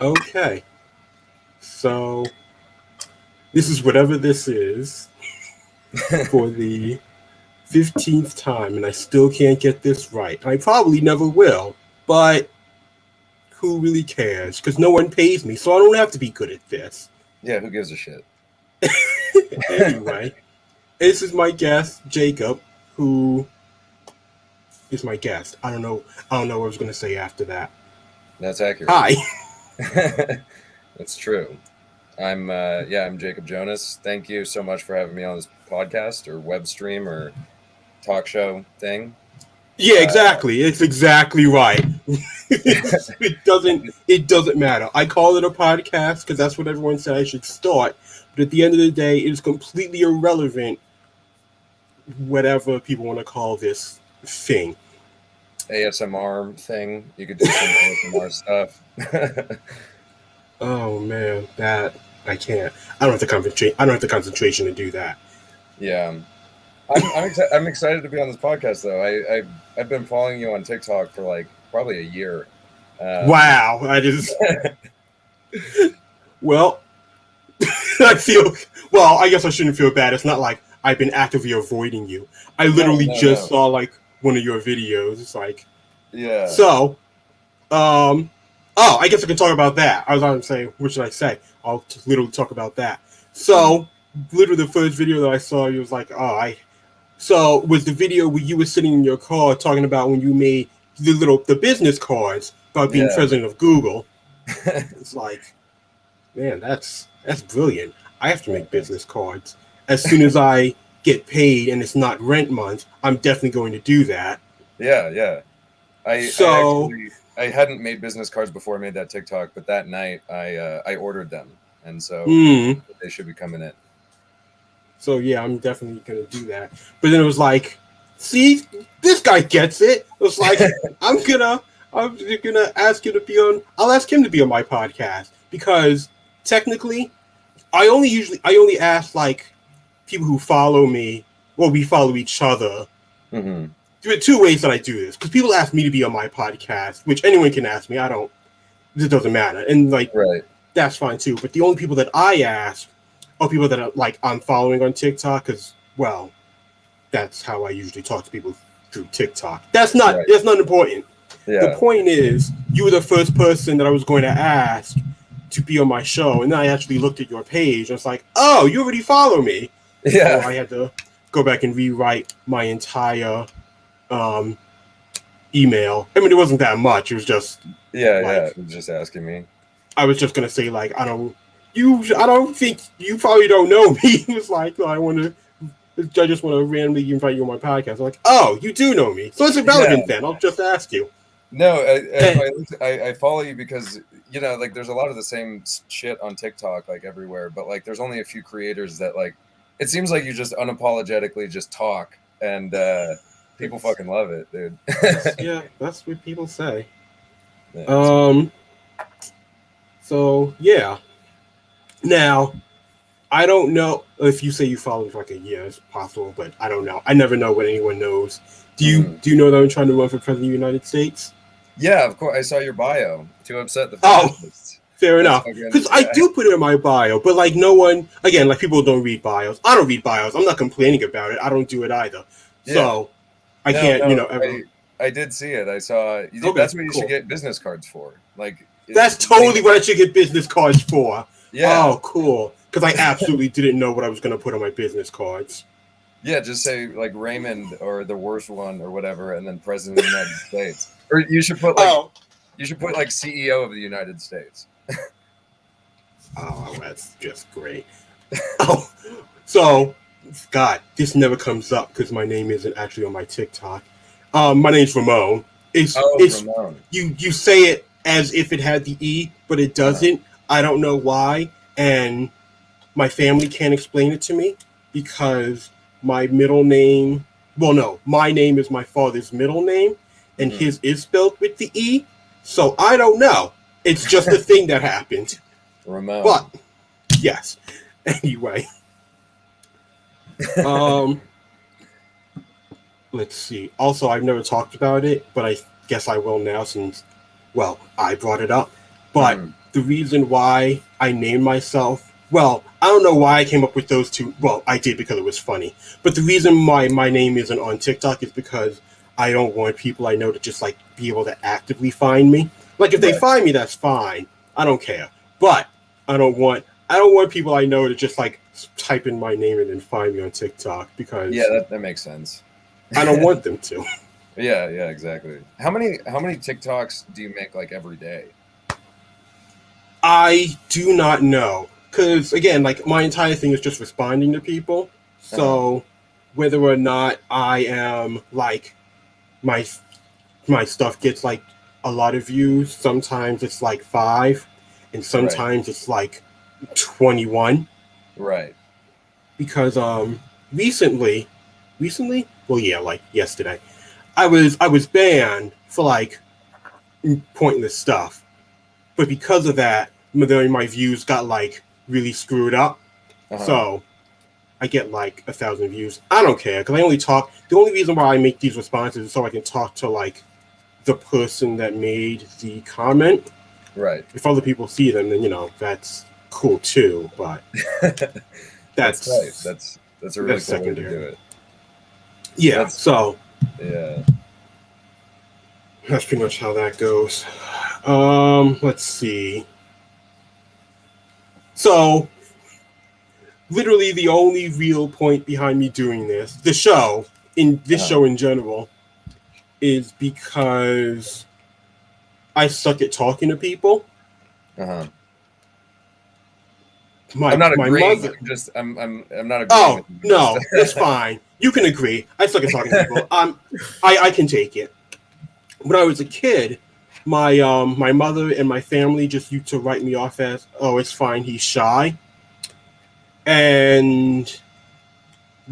Okay, so this is whatever this is for the 15th time, and I still can't get this right. I probably never will, but who really cares? Because no one pays me, so I don't have to be good at this. Yeah, who gives a shit? Anyway, this is my guest, Jacob, who is my guest. I don't know. I don't know what I was going to say after that. That's accurate. Hi. That's true. I'm Jacob Jonas. Thank you so much for having me on this podcast or web stream or talk show thing. Yeah, exactly. It's exactly right. It doesn't matter. I call it a podcast because that's what everyone said I should start. But at the end of the day, it is completely irrelevant whatever people want to call this thing. ASMR thing. You could do some ASMR stuff. Oh man, that I can't. I don't have the concentration. I don't have the concentration to do that. Yeah. I'm excited to be on this podcast though. I've been following you on TikTok for like probably a year. Wow, I just well, I feel well. I guess I shouldn't feel bad. It's not like I've been actively avoiding you. I literally just saw like one of your videos. It's like yeah. So, oh, I guess I can talk about that. I was going to say, what should I say? I'll just literally talk about that. So, literally the first video that I saw, you was like, so was the video where you were sitting in your car talking about when you made the business cards about being president of Google. It's like, man, that's brilliant. I have to make business cards. As soon as I get paid and it's not rent month, I'm definitely going to do that. Yeah. I hadn't made business cards before I made that TikTok, but that night I ordered them, and so they should be coming in. So yeah, I'm definitely gonna do that. But then it was like, see, this guy gets it. It was like, I'm gonna ask you to be on. I'll ask him to be on my podcast because technically, I only ask like people who follow me. Well, we follow each other. Mm-hmm. There are two ways that I do this because people ask me to be on my podcast, which anyone can ask me. It doesn't matter, and like that's fine too. But the only people that I ask are people that are like I'm following on TikTok because, well, that's how I usually talk to people through TikTok. That's not important. Yeah. The point is, you were the first person that I was going to ask to be on my show, and then I actually looked at your page. And I was like, oh, you already follow me. Yeah. So I had to go back and rewrite my entire email. I mean, it wasn't that much. It was just it was just asking me. I was just gonna say like I don't think you probably don't know me. It was like I just want to randomly invite you on my podcast. I'm like, oh, you do know me, so it's irrelevant then. I'll just ask you. No, I follow you because like there's a lot of the same shit on TikTok like everywhere, but like there's only a few creators that like it seems like you just unapologetically just talk and people fucking love it, dude. Yeah, that's what people say. Yeah, so yeah. Now, I don't know if you say you follow me for like a year, it's possible, but I don't know. I never know what anyone knows. Do you know that I'm trying to run for president of the United States? Yeah, of course. I saw your bio. To upset the fascists. Fair enough. Because I do put it in my bio, but like no one, again, like people don't read bios. I don't read bios. I'm not complaining about it. I don't do it either. Yeah. So I can't, ever. I did see it. I saw. Okay, that's what you should get business cards for. Like that's totally what I should get business cards for. Yeah. Oh, cool. Because I absolutely didn't know what I was going to put on my business cards. Yeah, just say like Raymond or the worst one or whatever, and then President of the United States. Or you should put like CEO of the United States. Oh, that's just great. Oh, so God, this never comes up because my name isn't actually on my TikTok. My name's Ramon. It's Ramon. You say it as if it had the E, but it doesn't. I don't know why, and my family can't explain it to me because my middle name. Well, no, my name is my father's middle name, and his is spelled with the E. So I don't know. It's just a thing that happened. Ramon. But yes. Anyway. Let's see. Also, I've never talked about it, but I guess I will now since, well, I brought it up. But the reason why I named myself, well, I don't know why I came up with those two. Well, I did because it was funny. But the reason why my name isn't on TikTok is because I don't want people I know to just like be able to actively find me. Like if they find me, that's fine. I don't care. But I don't want people I know to just like type in my name and then find me on TikTok because that makes sense. I don't want them to. Yeah, exactly. How many TikToks do you make like every day? I do not know because again, like my entire thing is just responding to people. So whether or not I am like my stuff gets like a lot of views, sometimes it's like 5, and sometimes it's like 21. Right. Because recently, well yeah, like yesterday, I was banned for like pointless stuff. But because of that, my views got like really screwed up. So I get like 1,000 views. I don't care because I only talk. The only reason why I make these responses is so I can talk to like the person that made the comment. Right. If other people see them, then that's cool too. But that's right. That's a really cool way to do it. Yeah. Yeah. That's pretty much how that goes. Let's see. So, literally the only real point behind me doing the show in general, is because I suck at talking to people. I'm not agreeing. I'm not agreeing. Oh no, it's fine. You can agree. I suck at talking to people. I can take it. When I was a kid, my mother and my family just used to write me off as, oh, it's fine, he's shy. And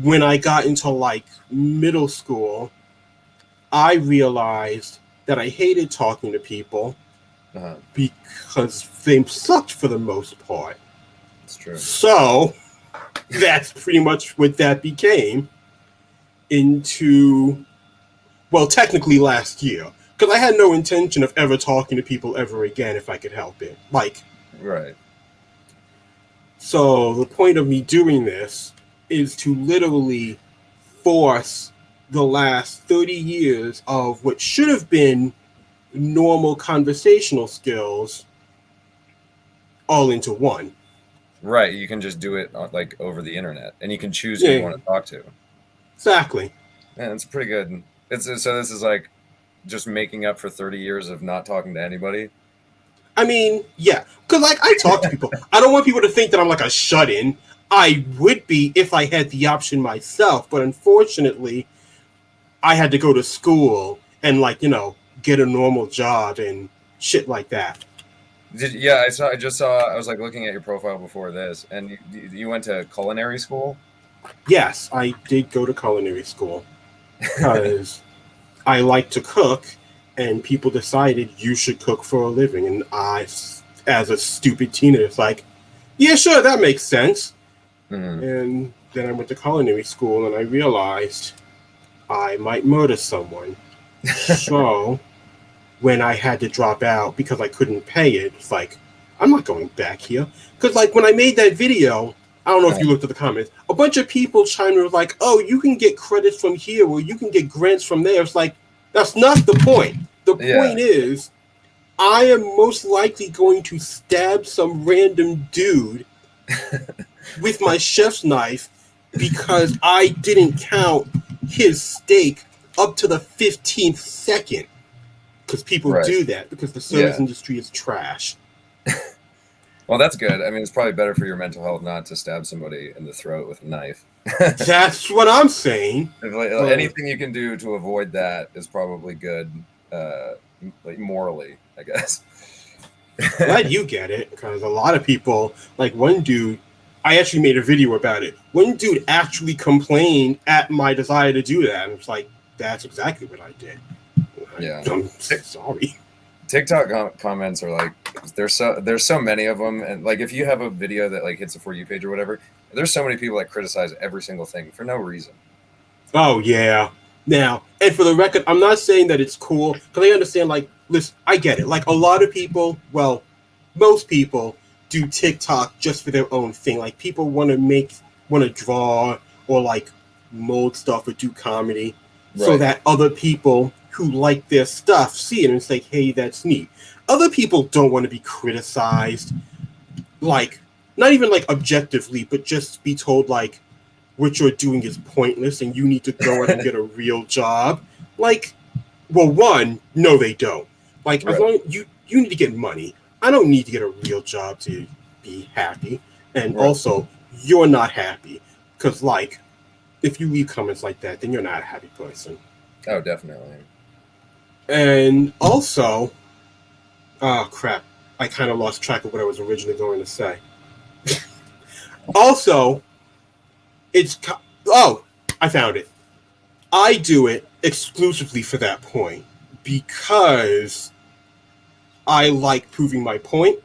when I got into like middle school, I realized that I hated talking to people because they sucked for the most part. That's true. So that's pretty much what that became into, well, technically last year. Because I had no intention of ever talking to people ever again if I could help it. Right. So the point of me doing this is to literally force the last 30 years of what should have been normal conversational skills all into one. Right. You can just do it like over the internet, and you can choose who you want to talk to. Exactly. Yeah, it's pretty good. So this is like just making up for 30 years of not talking to anybody. I mean, yeah, because like I talk to people. I don't want people to think that I'm like a shut-in. I would be if I had the option myself, but unfortunately, I had to go to school and get a normal job and shit like that. I just saw. I was like looking at your profile before this, and you went to culinary school. Yes, I did go to culinary school because I like to cook, and people decided you should cook for a living. And I, as a stupid teenager, it's like, yeah, sure, that makes sense. Mm-hmm. And then I went to culinary school, and I realized I might murder someone. So when I had to drop out because I couldn't pay it, it's like, I'm not going back here. Because like when I made that video, I don't know if you looked at the comments, a bunch of people chimed in like, oh, you can get credits from here or you can get grants from there. It's like, that's not the point. The point is, I am most likely going to stab some random dude with my chef's knife because I didn't count his steak up to the 15th second. Because people do that because the service industry is trash. Well, that's good. I mean, it's probably better for your mental health not to stab somebody in the throat with a knife. That's what I'm saying. Anything you can do to avoid that is probably good, like morally, I guess. Glad you get it, because a lot of people, like one dude, I actually made a video about it. One dude actually complained at my desire to do that, and it's like, that's exactly what I did. I'm sorry. TikTok comments are like, there's so many of them, and like if you have a video that like hits a For You page or whatever, there's so many people that criticize every single thing for no reason. Oh yeah. Now, and for the record, I'm not saying that it's cool because I understand. Like, listen, I get it. Like a lot of people, well, most people do TikTok just for their own thing. Like people want to draw or like mold stuff or do comedy, so that other people who like their stuff see it and say, "Hey, that's neat." Other people don't want to be criticized, like not even like objectively, but just be told like what you're doing is pointless and you need to go out and get a real job. Like, well, one, no, they don't. Like, as long as you need to get money. I don't need to get a real job to be happy. And also, you're not happy. Because, like, if you leave comments like that, then you're not a happy person. Oh, definitely. And also, oh, crap. I kind of lost track of what I was originally going to say. Also, I found it. I do it exclusively for that point because I like proving my point.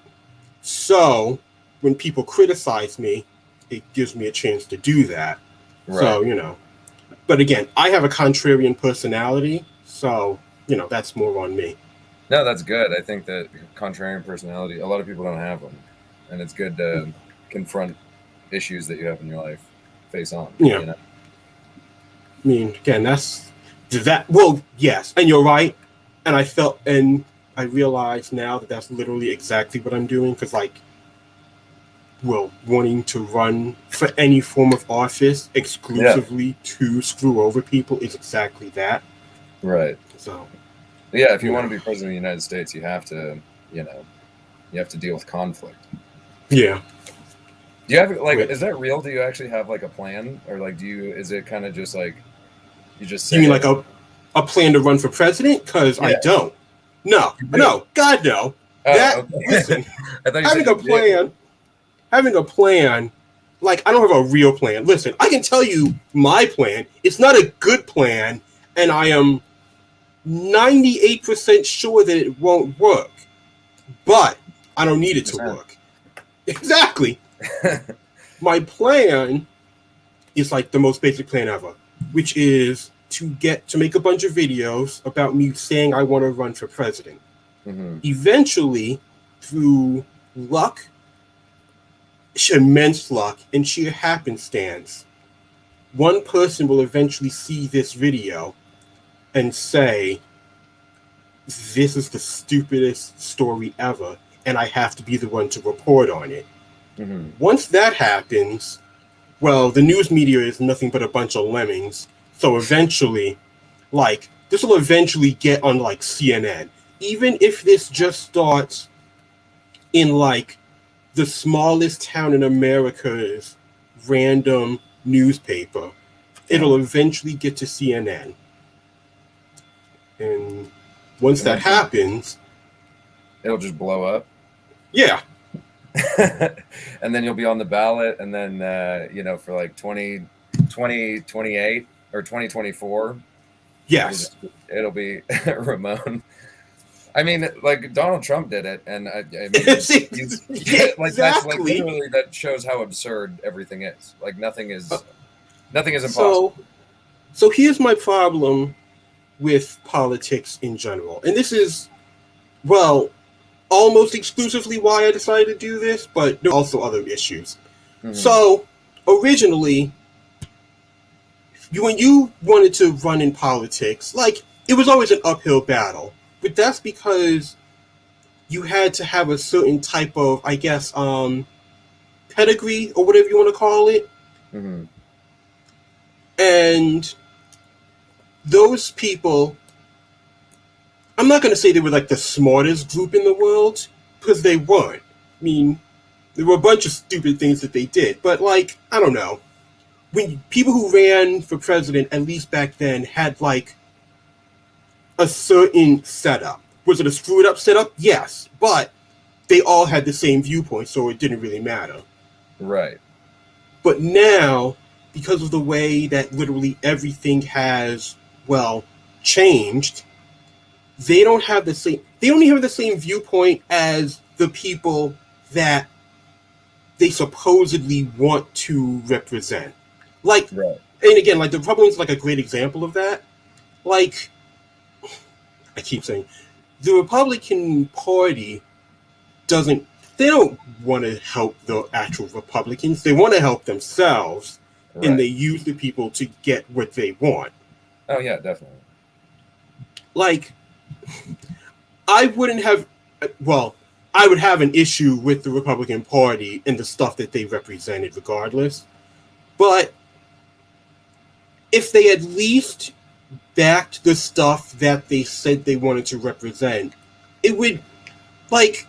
So when people criticize me, it gives me a chance to do that. Right. So, but again, I have a contrarian personality. So, that's more on me. No, that's good. I think that contrarian personality, a lot of people don't have them. And it's good to confront issues that you have in your life face on. Yeah. I mean, again, that's that. Well, yes, and you're right. And I realize now that that's literally exactly what I'm doing. Because, like, wanting to run for any form of office exclusively to screw over people is exactly that. Right. So, yeah, if you want to be president of the United States, you have to, you have to deal with conflict. Yeah. Do you have is that real? Do you actually have like a plan, or like is it kind of just like you just say? You mean like a plan to run for president? Because I don't. No, God no. Listen, having a plan, like I don't have a real plan. Listen, I can tell you my plan. It's not a good plan, and I am 98% sure that it won't work. But I don't need it to work. Exactly. My plan is like the most basic plan ever, which is to make a bunch of videos about me saying I want to run for president. Mm-hmm. Eventually, through luck, immense luck, and sheer happenstance, one person will eventually see this video and say, "This is the stupidest story ever, and I have to be the one to report on it." Mm-hmm. Once that happens, well, the news media is nothing but a bunch of lemmings. So eventually, this will eventually get on, CNN. Even if this just starts in, the smallest town in America's random newspaper, it'll eventually get to CNN. And once that happens... It'll just blow up? Yeah. And then you'll be on the ballot, and then for 2028 or 2024. Yes, it'll be Ramon. I mean, like Donald Trump did it, and I mean, exactly. That shows how absurd everything is. Like nothing is impossible. So here's my problem with politics in general, and this is almost exclusively why I decided to do this, but there are also other issues. Mm-hmm. So, originally, when you wanted to run in politics, it was always an uphill battle. But that's because you had to have a certain type of, I guess, pedigree, or whatever you want to call it. Mm-hmm. And those people... I'm not going to say they were the smartest group in the world, because they weren't. I mean, there were a bunch of stupid things that they did, but I don't know. When people who ran for president, at least back then, had a certain setup. Was it a screwed up setup? Yes, but they all had the same viewpoint, so it didn't really matter. Right. But now, because of the way that literally everything has, changed, they don't have the same viewpoint as the people that they supposedly want to represent. Right. And again, the Republicans are a great example of that. I keep saying, the Republican Party doesn't they don't want to help the actual Republicans. They want to help themselves, and they use the people to get what they want. Oh yeah, definitely. Like, I wouldn't have. Well, I would have an issue with the Republican Party and the stuff that they represented, regardless. But if they at least backed the stuff that they said they wanted to represent, it would, like,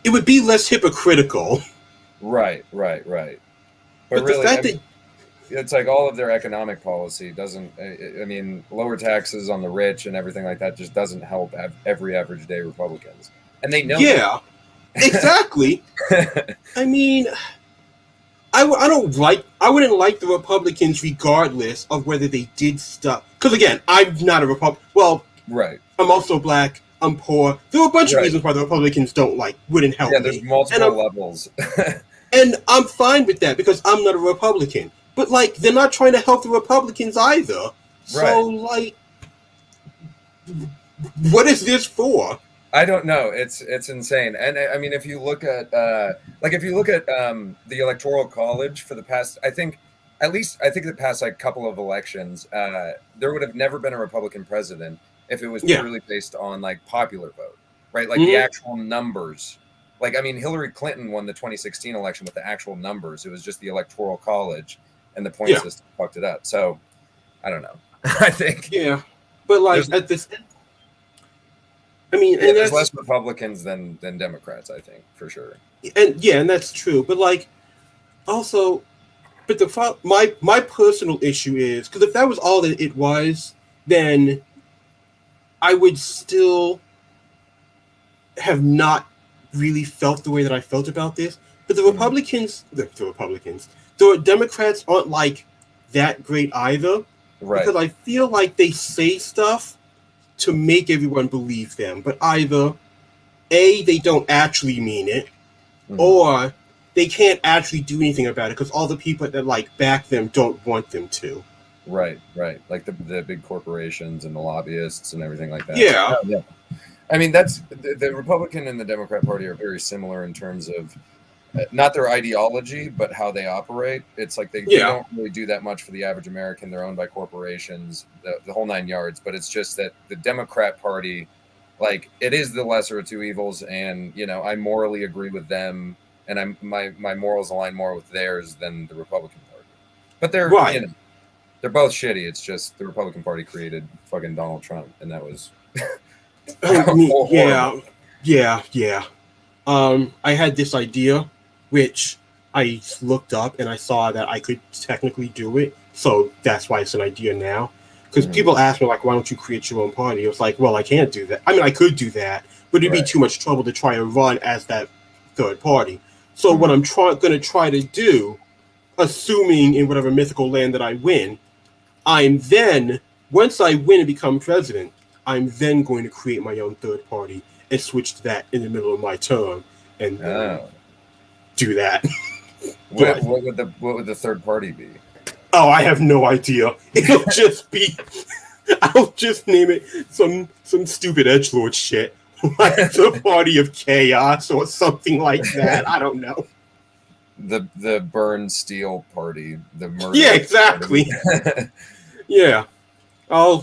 it would be less hypocritical. Right. But But really, the fact that it's like all of their economic policy doesn't. I mean, lower taxes on the rich and everything like that just doesn't help every average day Republicans, and they know. Yeah, exactly. I mean, I wouldn't like the Republicans regardless of whether they did stuff. Because again, I'm not a Republican. Well, right. I'm also black. I'm poor. There are a bunch of reasons why the Republicans wouldn't help me. Yeah, there's multiple levels. And I'm fine with that because I'm not a Republican. But, like, they're not trying to help the Republicans either. So, like, what is this for? I don't know. It's insane. And I mean, if you look at the Electoral College for the past, I think the past like couple of elections, there would have never been a Republican president if it was purely based on like popular vote, right? Like the actual numbers. Like, I mean, Hillary Clinton won the 2016 election with the actual numbers. It was just the Electoral College and the point system fucked it up. So, I don't know. I think. Yeah. But, like, at this... I mean... and there's less Republicans than Democrats, I think, for sure. And that's true. But, like, also... But my personal issue is... Because if that was all that it was, then I would still have not really felt the way that I felt about this. But the Republicans, the Democrats aren't like that great either. Right. Because I feel like they say stuff to make everyone believe them. But either A, they don't actually mean it, or they can't actually do anything about it because all the people that like back them don't want them to. Right. Like the big corporations and the lobbyists and everything like that. Yeah. I mean, that's the Republican and the Democrat Party are very similar in terms of not their ideology, but how they operate. It's like they don't really do that much for the average American. They're owned by corporations, the whole nine yards. But it's just that the Democrat Party, like, it is the lesser of two evils. And, you know, I morally agree with them. And my morals align more with theirs than the Republican Party. But they're, you know, they're both shitty. It's just the Republican Party created fucking Donald Trump. And that was... Yeah. I had this idea, which I looked up and I saw that I could technically do it. So that's why it's an idea now. Because people ask me, like, why don't you create your own party? It was like, well, I can't do that. I mean, I could do that, but it'd be too much trouble to try and run as that third party. So what I'm going to try to do, assuming in whatever mythical land that I win, once I win and become president, I'm then going to create my own third party and switch to that in the middle of my term and do that. What would the third party be? Oh, I have no idea. It'll just be... I'll just name it some stupid edgelord shit. Like the Party of Chaos or something like that. I don't know. The Burn Steel Party. The murder. Yeah, exactly. Yeah. I'll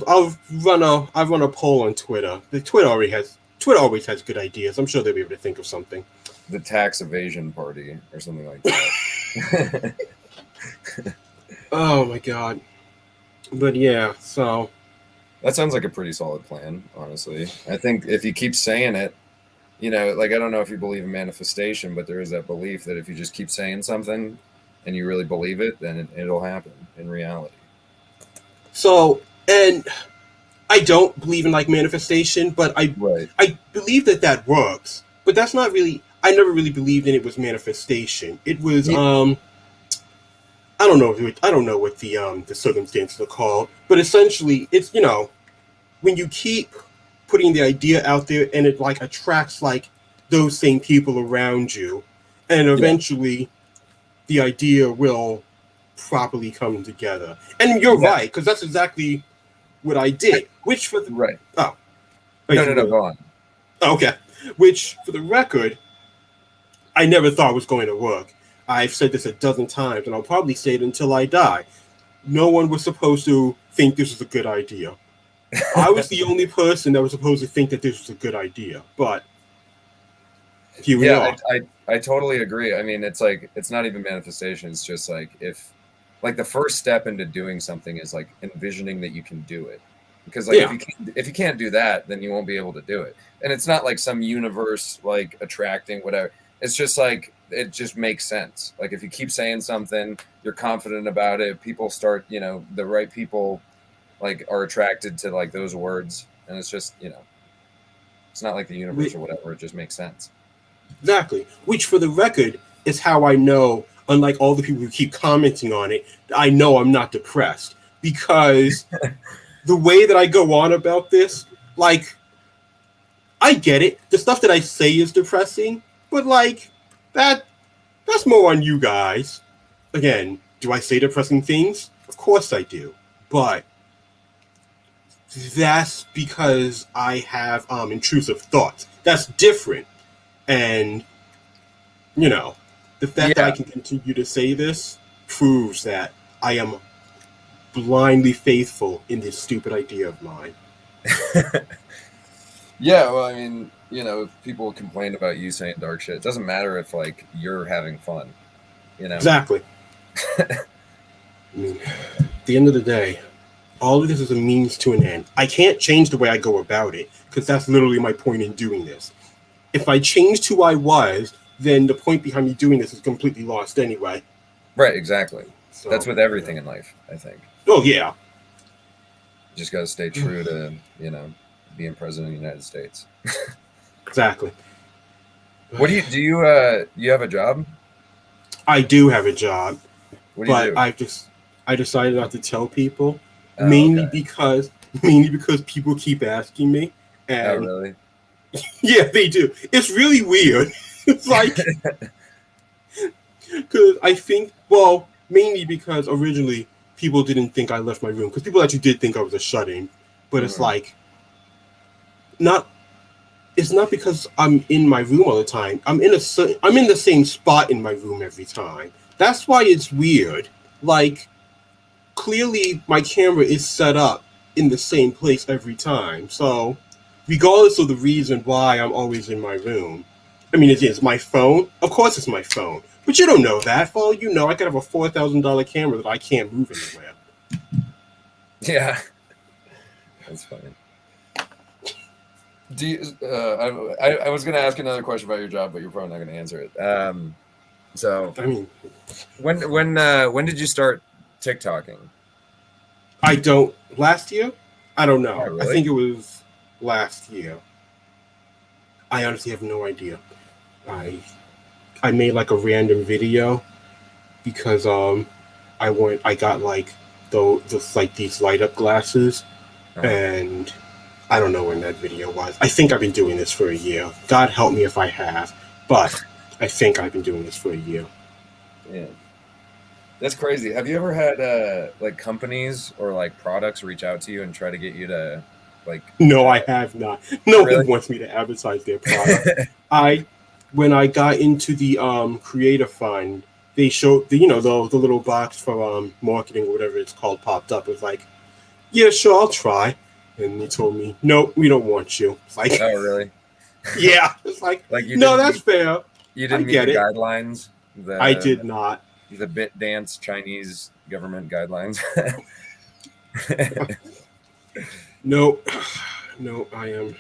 run a poll on Twitter. Twitter always has good ideas. I'm sure they'll be able to think of something. The Tax Evasion Party or something like that. Oh my god. But yeah, so that sounds like a pretty solid plan, honestly. I think if you keep saying it, you know, like, I don't know if you believe in manifestation, but there is that belief that if you just keep saying something and you really believe it, then it'll happen in reality. So, and I don't believe in like manifestation, but I believe that works. But that's not really. I never really believed in it was manifestation. It was I don't know what the circumstances are called, but essentially it's, you know, when you keep putting the idea out there and it like attracts like those same people around you, and eventually the idea will properly come together. And you're right, because that's exactly what I did. Which for the no, go on. Okay. Which, for the record, I never thought was going to work. I've said this a dozen times, and I'll probably say it until I die. No one was supposed to think this was a good idea. I was the only person that was supposed to think that this was a good idea, but here we Yeah, are. I totally agree. I mean, it's like it's not even manifestation. It's just like if like the first step into doing something is like envisioning that you can do it. Because like Yeah, if you can't do that, then you won't be able to do it. And it's not like some universe like attracting whatever. It's just like it just makes sense. Like if you keep saying something, you're confident about it, people start, the right people like are attracted to like those words, and it's just, it's not like the universe or whatever, it just makes sense. exactly. Which, for the record, is how I know, unlike all the people who keep commenting on it, I know I'm not depressed. Because the way that I go on about this, like, I get it. The stuff that I say is depressing, but like, that's more on you guys. Again, do I say depressing things? Of course I do. But that's because I have intrusive thoughts. That's different. And the fact that I Yeah. can continue to say this proves that I am blindly faithful in this stupid idea of mine. Yeah, well, I mean, if people complain about you saying dark shit, it doesn't matter if like you're having fun, Exactly. I mean, at the end of the day, all of this is a means to an end. I can't change the way I go about it because that's literally my point in doing this. If I changed who I was, then the point behind me doing this is completely lost anyway. Right, exactly. So That's with everything in life, I think. Oh yeah, You just got to stay true to, being president of the United States. exactly. What you have a job? I do have a job, What do you but do? I decided not to tell people Oh, okay. mainly because people keep asking me, Oh, and really? yeah, they do. It's really weird. It's like because I think mainly because originally people didn't think I left my room because people actually did think I was a shut-in, but it's Mhm. like not. It's not because I'm in my room all the time. I'm in the same spot in my room every time. That's why it's weird. Like clearly my camera is set up in the same place every time. So regardless of the reason why I'm always in my room, I mean it's my phone. Of course it's my phone. But you don't know that. For all you know, I could have a $4,000 camera that I can't move anywhere. Yeah, that's funny. Do you, I was going to ask another question about your job, but you're probably not going to answer it. So I mean, when did you start TikToking? I don't. Last year? I don't know. Oh, I really? think it was last year. I honestly have no idea. I I made like a random video because I got like these light up glasses, Uh-huh. and I don't know when that video was. I think I've been doing this for a year. God help me if I have, but I think I've been doing this for a year. Yeah. That's crazy. Have you ever had like companies or like products reach out to you and try to get you to like No, I have not. No really? one wants me to advertise their product. I When I got into the creator fund, they showed the little box for marketing or whatever it's called popped up. It was like, yeah, sure, I'll try. And he told me, no, we don't want you. It's like, Oh, really? yeah. It's like, Like you no, didn't that's meet fair. you I didn't meet get the it. guidelines, I did not. the BitDance Chinese government guidelines. No, no, I'm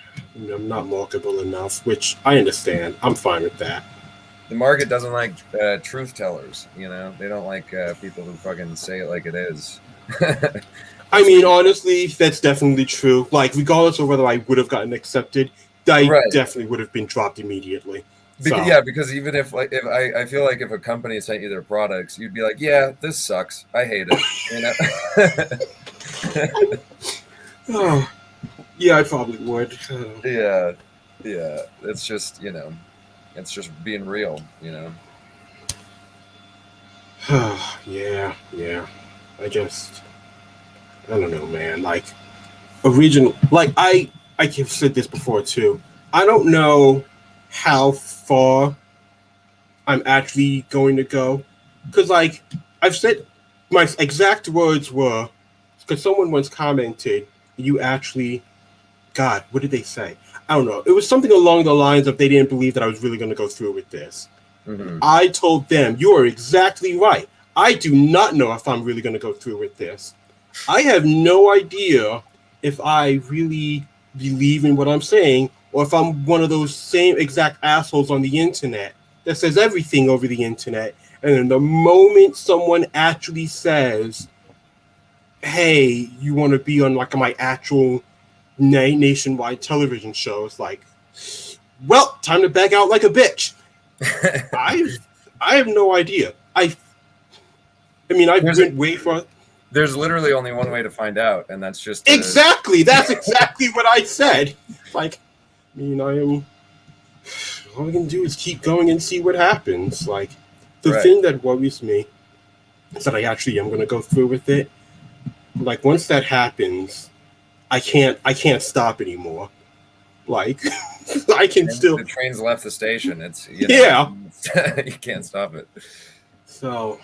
not marketable enough, which I understand. I'm fine with that. The market doesn't like truth tellers, They don't like people who fucking say it like it is. I mean, honestly, that's definitely true. Like, regardless of whether I would have gotten accepted, I Right. definitely would have been dropped immediately. Because, So, yeah, because even if like if I feel like if a company sent you their products, you'd be like, yeah, this sucks. I hate it. oh, yeah, I probably would. Yeah. Yeah. It's just, it's just being real. Yeah. I don't know, man. Like, original, like, I have said this before too. I don't know how far I'm actually going to go. Because, like, I've said my exact words were, because someone once commented, you actually, God, what did they say? I don't know. It was something along the lines of they didn't believe that I was really going to go through with this. Mm-hmm. I told them, you are exactly right. I do not know if I'm really going to go through with this. I have no idea if I really believe in what I'm saying or if I'm one of those same exact assholes on the internet that says everything over the internet. And then the moment someone actually says, hey, you want to be on like my actual nationwide television show, it's like, well, time to back out like a bitch. I have no idea. I mean, I went way far. There's literally only one way to find out, and that's just exactly. That's exactly what I said. Like, I mean, all we can do is keep going and see what happens. Like, the thing that worries me is that I actually am going to go through with it. Like, once that happens, I can't stop anymore. Like, I can still. The train's left the station. It's you can't stop it. So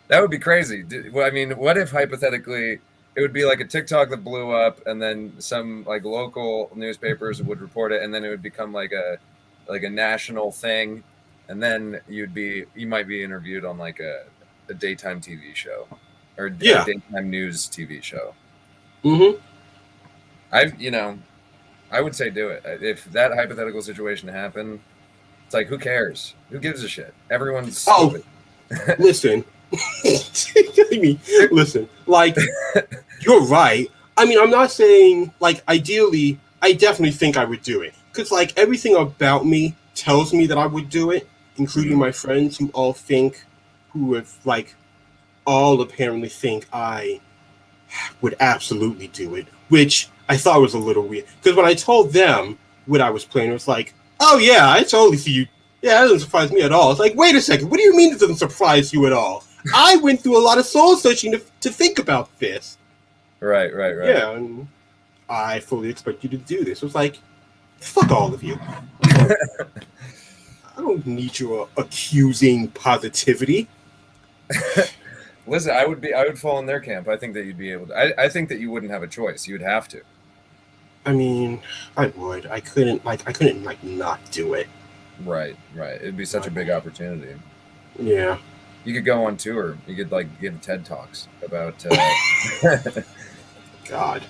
that would be crazy. Well, I mean, what if hypothetically it would be like a TikTok that blew up, and then some like local newspapers would report it, and then it would become like a national thing, and then you might be interviewed on like a daytime TV show or a daytime news TV show. Mm-hmm. I would say do it. If that hypothetical situation happened, it's like, who cares? Who gives a shit? Everyone's stupid. Listen. Listen, like, you're right. I mean, I'm not saying, like, ideally, I definitely think I would do it. Because, like, everything about me tells me that I would do it, including my friends who all apparently think I would absolutely do it, which I thought was a little weird. Because when I told them what I was playing, it was like, oh yeah, I totally see you. Yeah, that doesn't surprise me at all. It's like, wait a second, what do you mean it doesn't surprise you at all? I went through a lot of soul searching to think about this. Right. Yeah, and I fully expect you to do this. It was like, fuck all of you. I don't need your accusing positivity. Listen, I would fall in their camp. I think that you'd be able to. I think that you wouldn't have a choice. You would have to. I mean, I would. I couldn't not do it. Right. It'd be such a big opportunity. Yeah. You could go on tour. You could like give TED Talks about. God.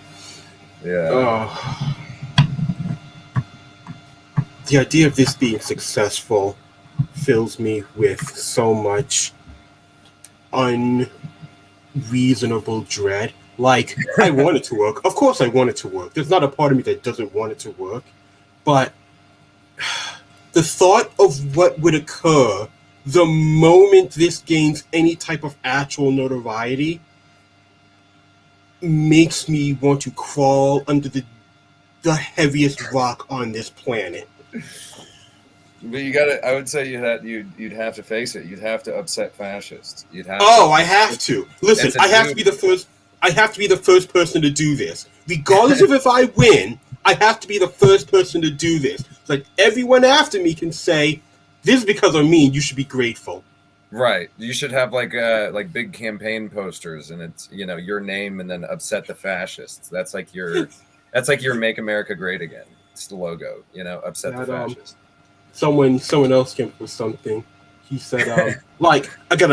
Yeah. The idea of this being successful fills me with so much unreasonable dread. Like, I want it to work. Of course I want it to work. There's not a part of me that doesn't want it to work. But the thought of what would occur the moment this gains any type of actual notoriety makes me want to crawl under the heaviest rock on this planet. But I would say you'd have to face it. You'd have to upset fascists. I have to. Listen, I have to be the first person to do this. Regardless of if I win, I have to be the first person to do this. It's like everyone after me can say, this is because of me, you should be grateful. Right. You should have like big campaign posters, and it's your name, and then upset the fascists. That's like your Make America Great Again. It's the logo. Upset the fascists. Someone else came up with something. He said, like, again,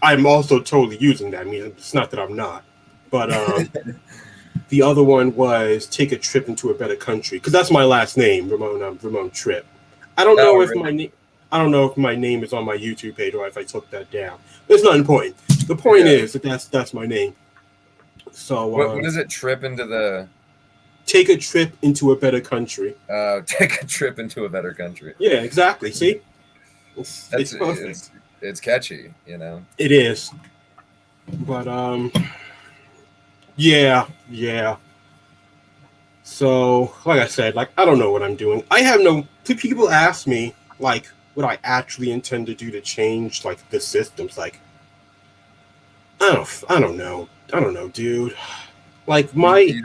I'm also totally using that. I mean, it's not that I'm not, but the other one was take a trip into a better country, because that's my last name, Ramon Tripp. I don't know if my name is on my YouTube page or if I took that down. It's not important. The point is that that's my name. So what is it? Trip into the. Take a trip into a better country. Take a trip into a better country. Yeah, exactly. See, it's perfect. It's catchy, It is, but yeah. So, like I said, like I don't know what I'm doing. I have no. People ask me like what I actually intend to do to change like the systems. Like, I don't know, dude. Like my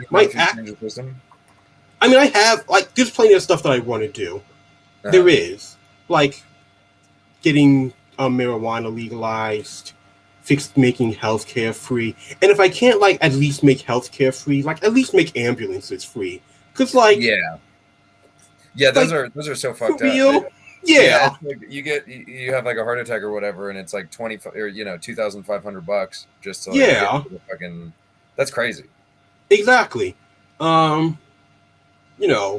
I mean, I have like there's plenty of stuff that I want to do. There is like getting marijuana legalized, making healthcare free, and if I can't like at least make healthcare free, like at least make ambulances free, because like those like, are so for fucked real, up. yeah. Like you have like a heart attack or whatever, and it's like 20 or $2,500 just to like get to the fucking. That's crazy. Exactly.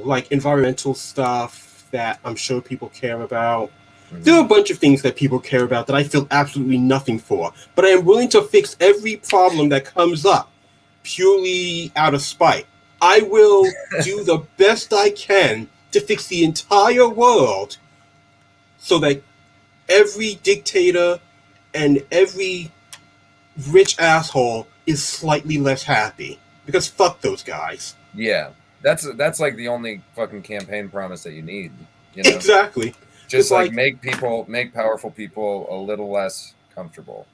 Like environmental stuff that I'm sure people care about. There are a bunch of things that people care about that I feel absolutely nothing for, but I am willing to fix every problem that comes up purely out of spite. I will do the best I can to fix the entire world so that every dictator and every rich asshole is slightly less happy. Because fuck those guys. Yeah. That's like the only fucking campaign promise that you need. You know? Exactly. Just like make powerful people a little less comfortable.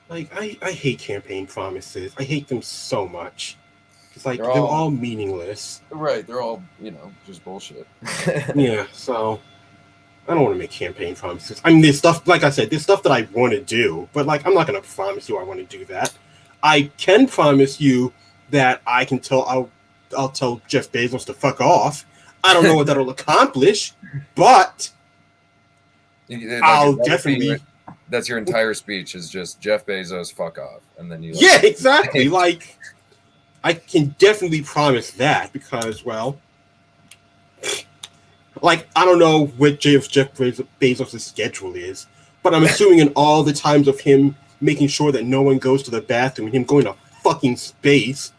Like I hate campaign promises. I hate them so much. It's like they're all meaningless. Right. They're all, just bullshit. Yeah, so I don't want to make campaign promises. I mean, there's stuff, like I said, there's stuff that I want to do, but like I'm not going to promise you I want to do that. I can promise you that I can I'll tell Jeff Bezos to fuck off. I don't know what that'll accomplish, but I'll definitely. That's your entire speech is just Jeff Bezos fuck off, and then you. Yeah, exactly. Like, I can definitely promise that because, well, like I don't know what Jeff Bezos' schedule is, but I'm assuming in all the times of him making sure that no one goes to the bathroom and him going to fucking space,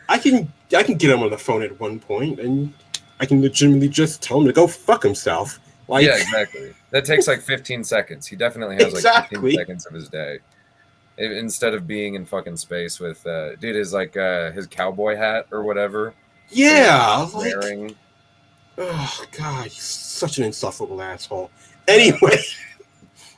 I can get him on the phone at one point and I can legitimately just tell him to go fuck himself. Like, yeah, exactly. That takes like 15 seconds. He definitely has like 15 seconds of his day. Instead of being in fucking space with his his cowboy hat or whatever. Yeah, wearing. Oh god, he's such an insufferable asshole. Anyway.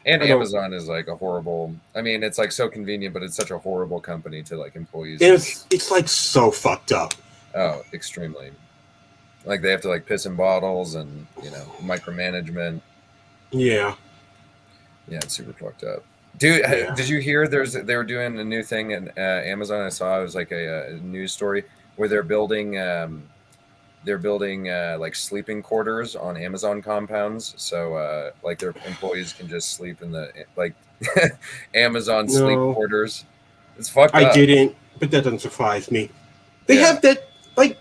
And Amazon is like a horrible. I mean, it's like so convenient, but it's such a horrible company to like employees. It's like so fucked up. Oh, extremely. Like they have to like piss in bottles and micromanagement. Yeah. Yeah, it's super fucked up. Dude, did you hear they were doing a new thing at Amazon? I saw it was like a news story where they're building like sleeping quarters on Amazon compounds, so like their employees can just sleep in the like Amazon sleep quarters. It's fucked up. I didn't, but that doesn't surprise me. They have that, like,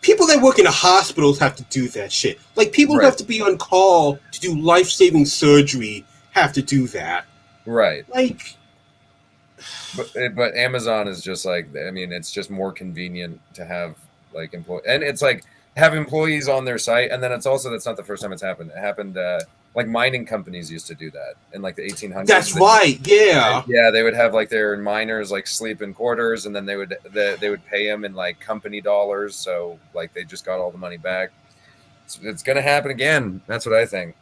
people that work in the hospitals have to do that shit. Like, people who have to be on call to do life-saving surgery have to do that. Right. Like, but Amazon is just like, I mean, it's just more convenient to have like and it's like have employees on their site, and then it's also that's not the first time it's happened. It happened like mining companies used to do that in like the 1800s. That's right. Yeah. Yeah, they would have like their miners like sleep in quarters, and then they would pay them in like company dollars, so like they just got all the money back. It's gonna happen again. That's what I think.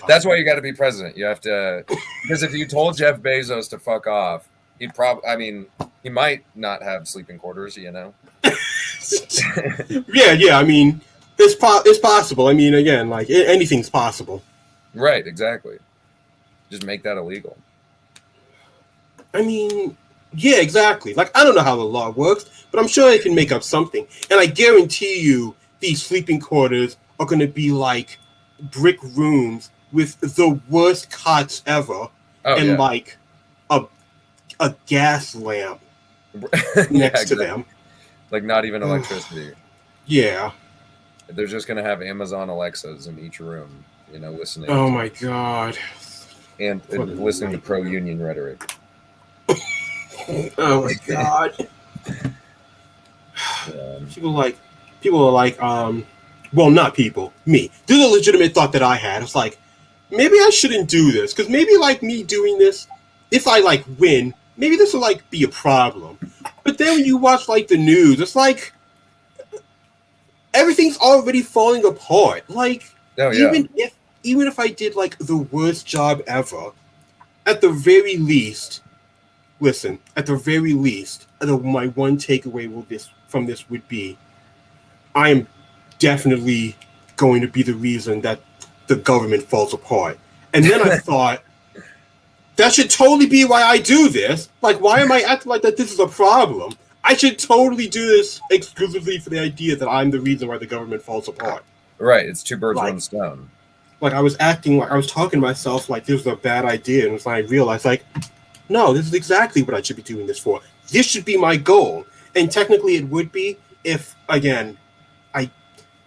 That's why you got to be president. You have to, because if you told Jeff Bezos to fuck off, he'd probably. I mean, he might not have sleeping quarters. Yeah. I mean, it's possible. I mean, again, like anything's possible. Right. Exactly. Just make that illegal. I mean, yeah, exactly. Like I don't know how the law works, but I'm sure they can make up something. And I guarantee you, these sleeping quarters are going to be like brick rooms with the worst cots ever, like a gas lamp next to them. Like not even electricity. Yeah. They're just gonna have Amazon Alexas in each room, listening. Oh my god. And listening to pro-union rhetoric. Oh my god. People are like, well, not people, me. This is a legitimate thought that I had. It's like, maybe I shouldn't do this, because maybe like me doing this, if I like win, maybe this will like be a problem. But then when you watch like the news, it's like everything's already falling apart. Like even if I did like the worst job ever, at the very least, listen, at the very least, my one takeaway from this would be, I am definitely going to be the reason that the government falls apart. And then I thought, that should totally be why I do this. Like, why am I acting like that this is a problem? I should totally do this exclusively for the idea that I'm the reason why the government falls apart. Right, it's two birds, one stone. Like, I was acting like I was talking to myself like this was a bad idea, and I realized, like, no, this is exactly what I should be doing this for. This should be my goal. And technically it would be if, again,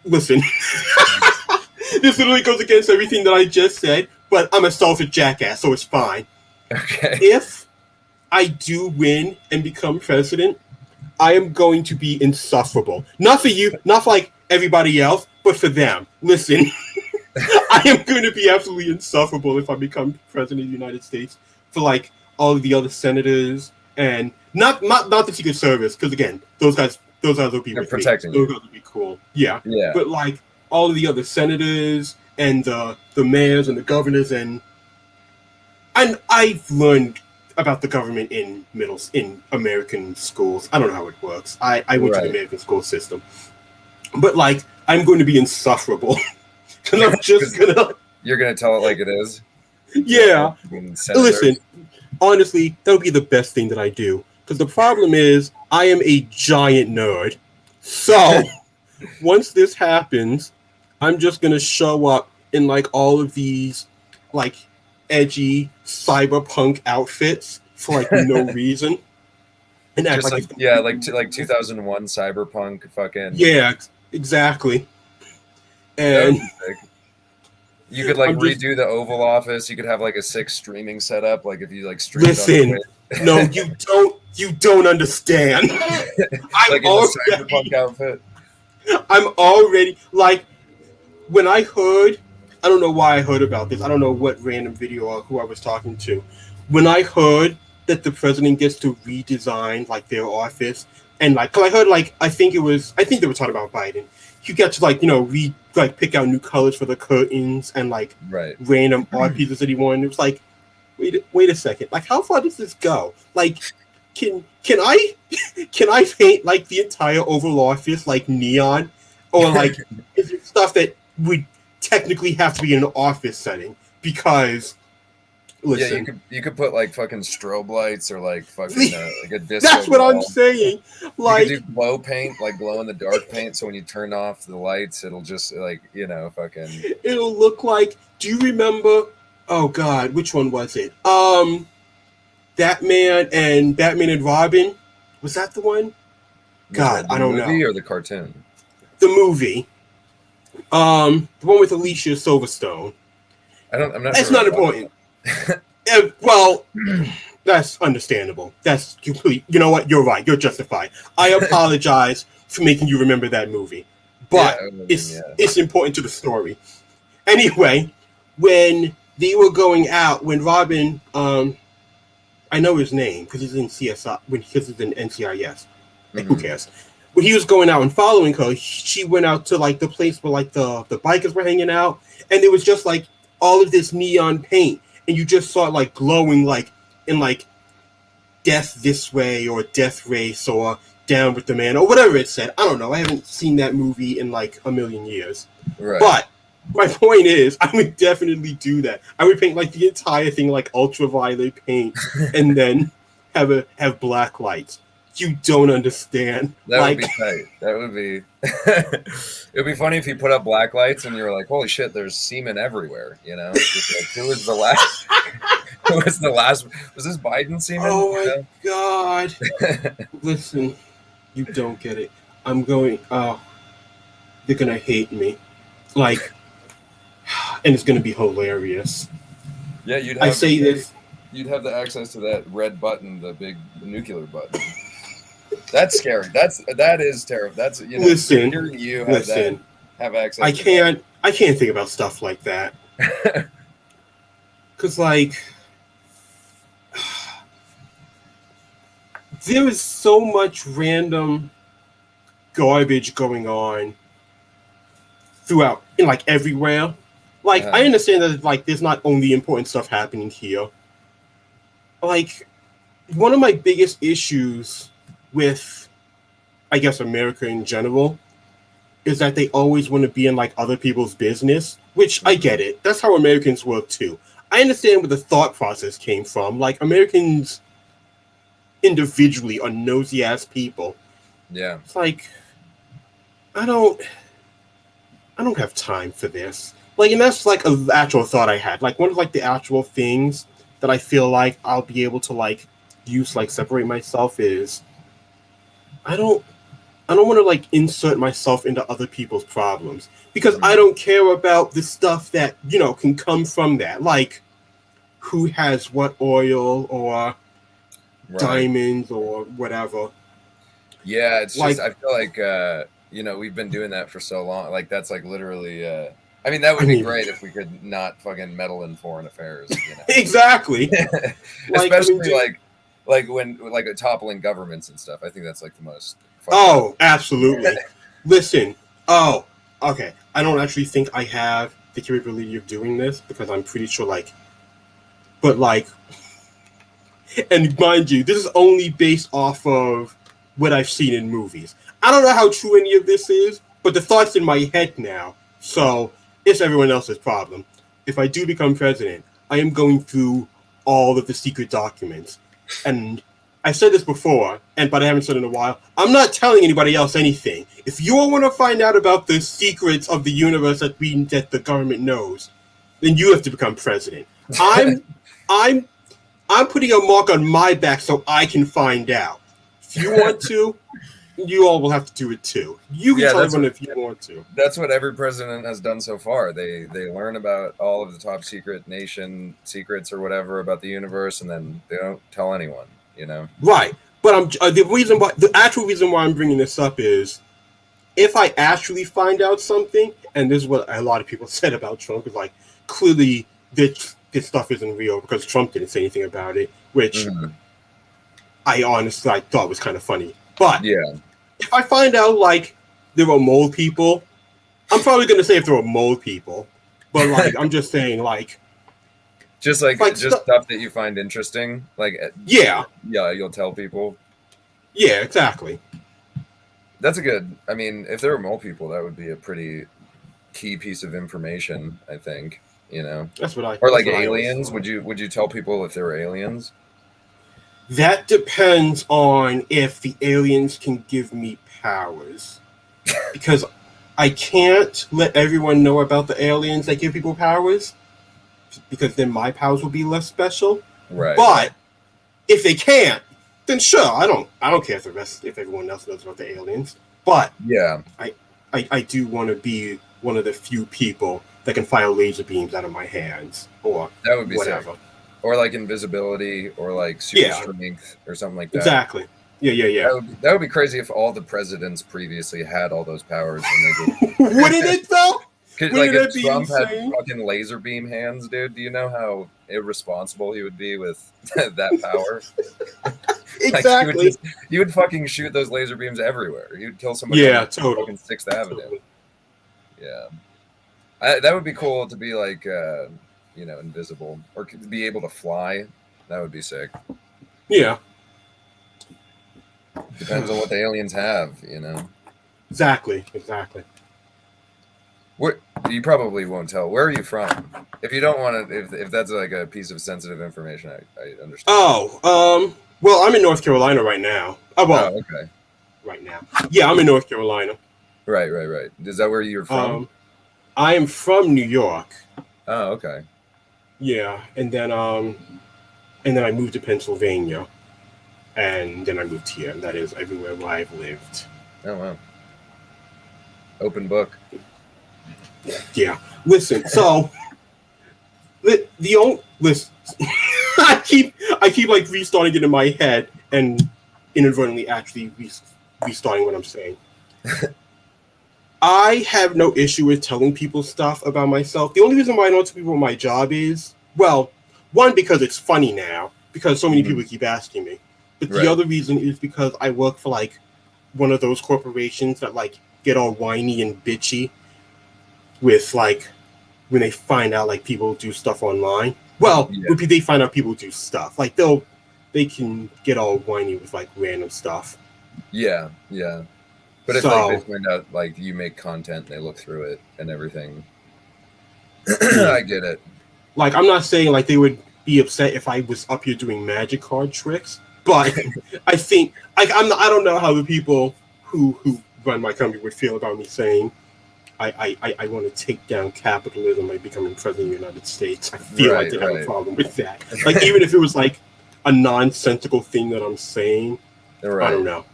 listen, this literally goes against everything that I just said, but I'm a selfish jackass, so it's fine. Okay. If I do win and become president, I am going to be insufferable. Not for you, not for like everybody else, but for them. Listen, I am going to be absolutely insufferable if I become president of the United States for like all of the other senators and not the Secret Service, because again, those guys will be with protecting me. you. Those guys will be cool. Yeah. Yeah. But like all of the other senators and the mayors and the governors and I've learned about the government in American schools. I don't know how it works. I went to the American school system. But like I'm going to be insufferable. Because I'm just You're gonna tell it like it is? Yeah. Listen, honestly, that would be the best thing that I do. Because the problem is, I am a giant nerd. So, once this happens, I'm just going to show up in, like, all of these, like, edgy cyberpunk outfits for, like, no reason. And act just like 2001 cyberpunk fucking... Yeah, exactly. And... You could like redo the Oval Office. You could have like a 6 streaming setup. Like if you like stream. Listen, no, you don't understand. I'm like in a cyberpunk outfit. I'm already like when I heard. I don't know why I heard about this. I don't know what random video or who I was talking to. When I heard that the president gets to redesign like their office and like, cause I heard like I think they were talking about Biden. You get to like pick out new colors for the curtains and like random art pieces that he wanted. It was like, wait a second, like how far does this go? Like, can I paint like the entire Oval Office like neon, or like is it stuff that would technically have to be in an office setting? Because listen, yeah, you could put like fucking strobe lights or like fucking like a disco. That's what I'm saying. Like you could do glow paint, like glow in the dark paint, so when you turn off the lights, it'll just like fucking. It'll look like. Do you remember? Oh God, which one was it? Batman and Robin. Was that the one? God, I don't know. The movie or the cartoon? The movie. The one with Alicia Silverstone. I'm not. That's sure not important. Well, that's understandable. That's complete. You know what? You're right. You're justified. I apologize for making you remember that movie, but it's important to the story. Anyway, when they were going out, when Robin, I know his name because he's in CSI, because he's in NCIS. Like, who cares? When he was going out and following her, she went out to like the place where like the bikers were hanging out, and there was just like all of this neon paint. And you just saw it like glowing like in like death this way or death race or down with the man or whatever it said. I don't know. I haven't seen that movie in like a million years. Right. But my point is, I would definitely do that. I would paint like the entire thing like ultraviolet paint and then have black lights. You don't understand. That would be tight. That would be. It would be funny if you put up black lights and you were like, "Holy shit! There's semen everywhere." You know, just like, who was the last? Who was the last? Was this Biden semen? Oh my God! Listen, you don't get it. I'm going. Oh, they're gonna hate me. Like, and it's gonna be hilarious. Yeah, you'd. I say this. You'd have the access to that red button, the big nuclear button. That's scary. That is terrible. That's listen. Hearing you have access. I can't think about stuff like that. Cause like there is so much random garbage going on throughout in like everywhere. Like I understand that like there's not only important stuff happening here. Like one of my biggest issues with, I guess, America in general is that they always want to be in like other people's business, which I get it. That's how Americans work too. I understand where the thought process came from. Like Americans individually are nosy ass people. Yeah. It's like I don't have time for this. Like, and that's like an actual thought I had. Like one of like the actual things that I feel like I'll be able to like use like separate myself is I don't want to like insert myself into other people's problems because I don't care about the stuff that, you know, can come from that. Like who has what oil or diamonds or whatever. Yeah, it's like, just I feel like you know, we've been doing that for so long. Like that's like literally I mean that would be great if we could not fucking meddle in foreign affairs, you know. Exactly. Especially like when like toppling governments and stuff. I think that's like the most absolutely. Listen. Oh, okay. I don't actually think I have the capability of doing this because I'm pretty sure like but like and mind you, this is only based off of what I've seen in movies. I don't know how true any of this is, but the thought's in my head now. So it's everyone else's problem. If I do become president, I am going through all of the secret documents. And I said this before, but I haven't said it in a while. I'm not telling anybody else anything. If you all want to find out about the secrets of the universe that the government knows, then you have to become president. I'm putting a mark on my back so I can find out. If you want to, you all will have to do it too. You can tell everyone if you want to. That's what every president has done so far. They learn about all of the top secret nation secrets or whatever about the universe, and then they don't tell anyone. You know, right? But the actual reason why I'm bringing this up is if I actually find out something, and this is what a lot of people said about Trump, is like clearly this stuff isn't real because Trump didn't say anything about it, which I honestly thought was kind of funny. But if I find out like there were mole people, I'm probably going to say if there were mole people, but like I'm just saying like just stuff that you find interesting, like you'll tell people. Yeah, exactly. That's a good. I mean, if there were mole people, that would be a pretty key piece of information, I think. You know, that's what I. Or like aliens. Would you tell people if there were aliens? That depends on if the aliens can give me powers, because I can't let everyone know about the aliens that give people powers, because then my powers will be less special. Right. But if they can't, then sure, I don't care if everyone else knows about the aliens. But yeah, I do want to be one of the few people that can fire laser beams out of my hands, or that would be whatever. Sick. Or like invisibility, or like super strength, or something like that. Exactly. Yeah. That would be crazy if all the presidents previously had all those powers. And they did. Wouldn't it though? Like if Trump had fucking laser beam hands, dude, do you know how irresponsible he would be with that power? Exactly. Like you would fucking shoot those laser beams everywhere. You'd kill somebody on fucking 6th Avenue. Totally. Yeah. That would be cool to be like invisible, or to be able to fly. That would be sick. Yeah. Depends on what the aliens have, you know. Exactly. What you probably won't tell. Where are you from? If you don't want to, if that's like a piece of sensitive information, I understand. Oh, well, I'm in North Carolina right now. Okay. Right now, yeah, I'm in North Carolina. Right. Is that where you're from? I am from New York. Oh, okay. Yeah, and then I moved to Pennsylvania, and then I moved here. And that is everywhere where I've lived. Oh wow. Open book. Yeah. Listen. So listen. I keep like restarting it in my head and inadvertently actually restarting what I'm saying. I have no issue with telling people stuff about myself. The only reason why I don't tell people what my job is, well, one, because it's funny now, because so many people keep asking me. But the other reason is because I work for like one of those corporations that like get all whiny and bitchy with like when they find out like people do stuff online. Well, they find out people do stuff. Like they'll they can get all whiny with like random stuff. Yeah, yeah. But if like they find out like you make content, they look through it and everything. I get it. Like, I'm not saying like they would be upset if I was up here doing magic card tricks, but I think like I don't know how the people who run my company would feel about me saying I want to take down capitalism by becoming president of the United States. I feel like they have a problem with that. Like, even if it was like a nonsensical thing that I'm saying, I don't know.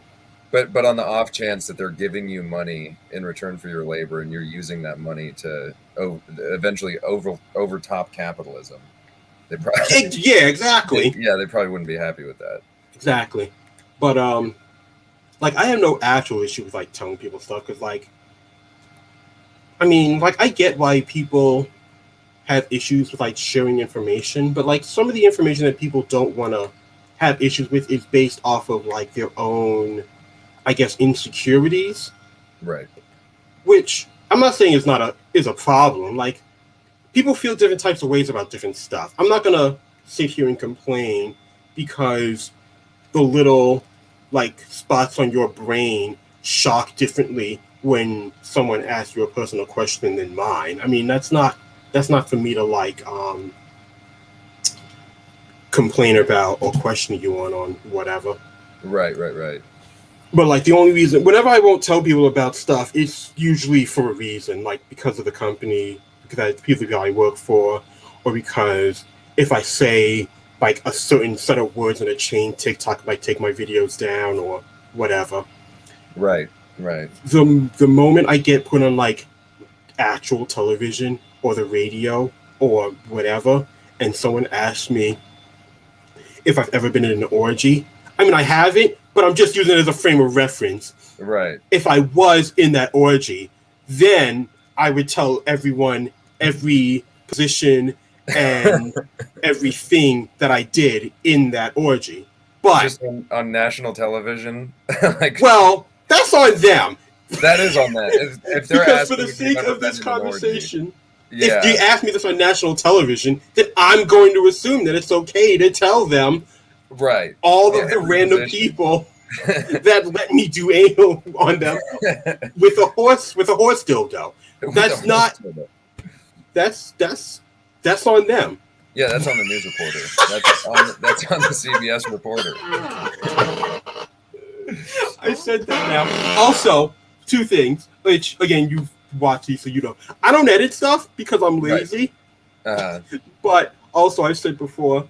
But on the off chance that they're giving you money in return for your labor and you're using that money to eventually overtop capitalism, they probably yeah, exactly. They probably wouldn't be happy with that. Exactly. But like, I have no actual issue with like telling people stuff, because like, I mean, like, I get why people have issues with like sharing information, but like some of the information that people don't want to have issues with is based off of like their own, I guess, insecurities. Right. Which I'm not saying is a problem. Like, people feel different types of ways about different stuff. I'm not gonna sit here and complain because the little like spots on your brain shock differently when someone asks you a personal question than mine. I mean, that's not for me to like complain about or question you on whatever. Right. But like, the only reason whenever I won't tell people about stuff, it's usually for a reason, like because of the company, because the people that I work for, or because if I say like a certain set of words in a chain, TikTok might take my videos down or whatever. Right. The moment I get put on like actual television or the radio or whatever, and someone asks me if I've ever been in an orgy, I mean, I haven't, but I'm just using it as a frame of reference. Right. If I was in that orgy, then I would tell everyone every position and everything that I did in that orgy. But just on national television, like, well, that's on them. That is on that. If they're because for the sake of this conversation, yeah. If you ask me this on national television, then I'm going to assume that it's okay to tell them all of the random people that let me do anal on them with a horse dildo. That's not. That's on them. Yeah, that's on the news reporter. That's on the CBS reporter. I said that now. Also, two things, which again you've watched these, so you know. I don't edit stuff because I'm lazy. Right. But also, I've said before,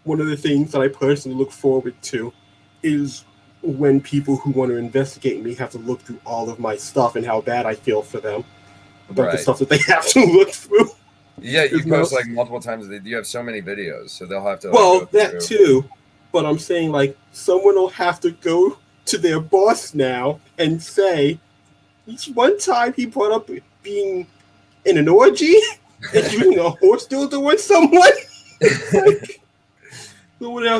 one of the things that I personally look forward to is when people who want to investigate me have to look through all of my stuff and how bad I feel for them about the stuff that they have to look through. Yeah, you post like multiple times. You have so many videos, so they'll have to. Well, that too. But I'm saying, like, someone will have to go to their boss now and say, each one time he brought up being in an orgy and using a horse dildo on someone. Like,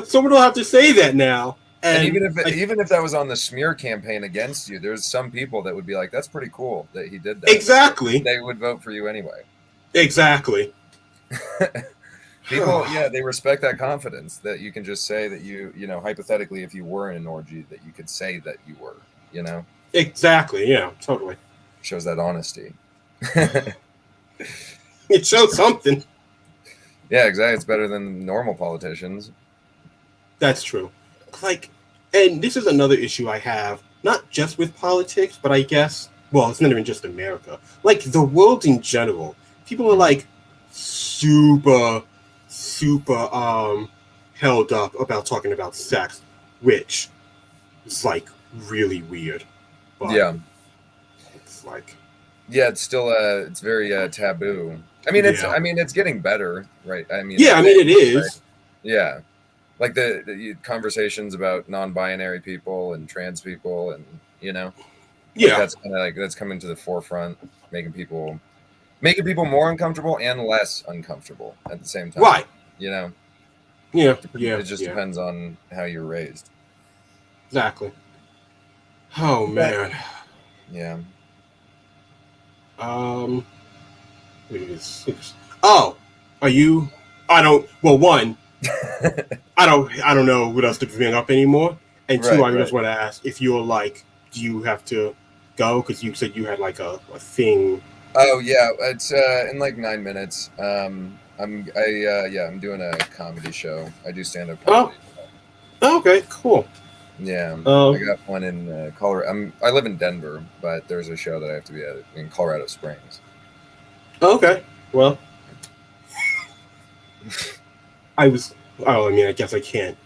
someone will have to say that now. And even if that was on the smear campaign against you, there's some people that would be like, "That's pretty cool that he did that." Exactly. They would vote for you anyway. Exactly. People, they respect that confidence that you can just say that you know, hypothetically, if you were in an orgy, that you could say that you were, you know. Exactly. Yeah. Totally. Shows that honesty. It shows something. Yeah, exactly. It's better than normal politicians. That's true. Like, and this is another issue I have, not just with politics, but I guess, well, it's not even just America. Like, the world in general. People are like super held up about talking about sex, which is like really weird. But yeah. It's like, yeah, it's still it's very taboo. I mean, it's getting better, right? I mean, it is. Right? Yeah. Like the conversations about non-binary people and trans people, and you know, that's kind of like that's coming to the forefront, making people more uncomfortable and less uncomfortable at the same time. Right. You know. Yeah. It just depends on how you're raised. Exactly. Oh man. Yeah. Oh, are you? I don't. Well, one. I don't know what else to bring up anymore. And two, Right, I just right. want to ask if you're like, do you have to go? Because you said you had like a thing. Oh yeah, it's in like 9 minutes. I'm doing a comedy show. I do stand up Oh, comedy. okay, cool. Yeah, I Um, got one in Colorado. I live in Denver, but there's a show that I have to be at in Colorado Springs. okay. Well, I was. Oh, I mean, I guess I can't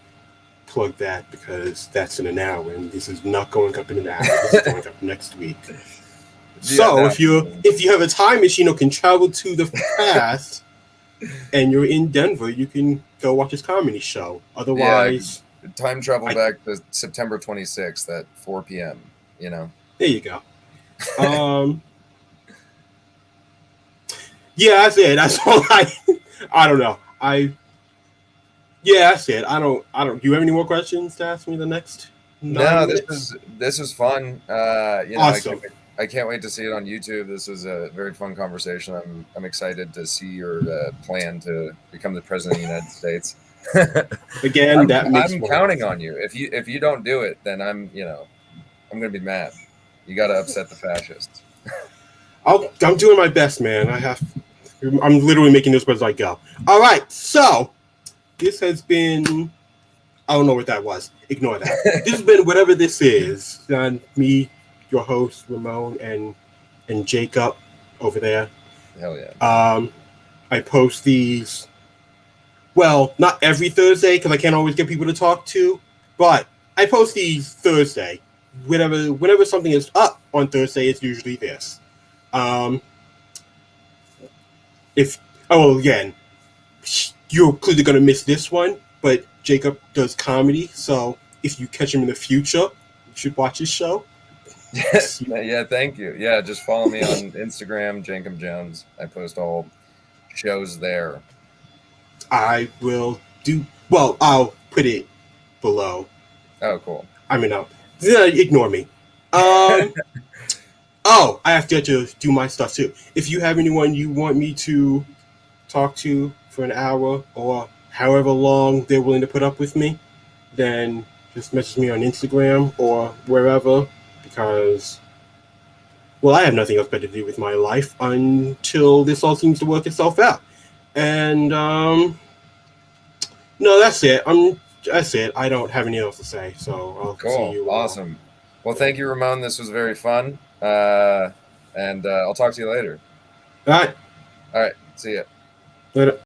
plug that because that's in an hour, and this is not going up in an hour. This is going up next week. Yeah, So no. if you have a time machine or can travel to the past, and you're in Denver, you can go watch his comedy show. Yeah, Otherwise, time travel I back to September 26th at 4 p.m. You know. there you go. Um, yeah, that's it. That's all I don't know. Yeah, that's it. Do you have any more questions to ask me the next No, 9 minutes? this was fun. Awesome. I can't wait to see it on YouTube. This was a very fun conversation. I'm excited to see your plan to become the president of the United States. Again, that makes I'm more. counting on you. If you don't do it, then I'm gonna be mad. You got to upset the fascists. I'm doing my best, man. I'm literally making this as I go. All right, so this has been. I don't know what that was. Ignore that. This has been whatever this is. And me, your host Ramon, and Jacob over there. Hell yeah. I post these. Well, not every Thursday because I can't always get people to talk to, but I post these Thursday. Whenever something is up on Thursday, it's usually this. Um, if again, you're clearly gonna miss this one, but Jacob does comedy, so if you catch him in the future, you should watch his show. Yeah, thank you. Yeah, just follow me on Instagram, Jankum Jones. I post all shows there. I will do well. I'll put it below. Oh, cool. I mean, no, ignore me. Um. Oh, I have to do my stuff too. If you have anyone you want me to talk to for an hour or however long they're willing to put up with me, then just message me on Instagram or wherever because, well, I have nothing else better to do with my life until this all seems to work itself out. And no, that's it. That's it. I don't have anything else to say, so I'll see Cool. you. Awesome. Well, thank you, Ramon. This was very fun. And I'll talk to you later. All right. All right. See ya. Later.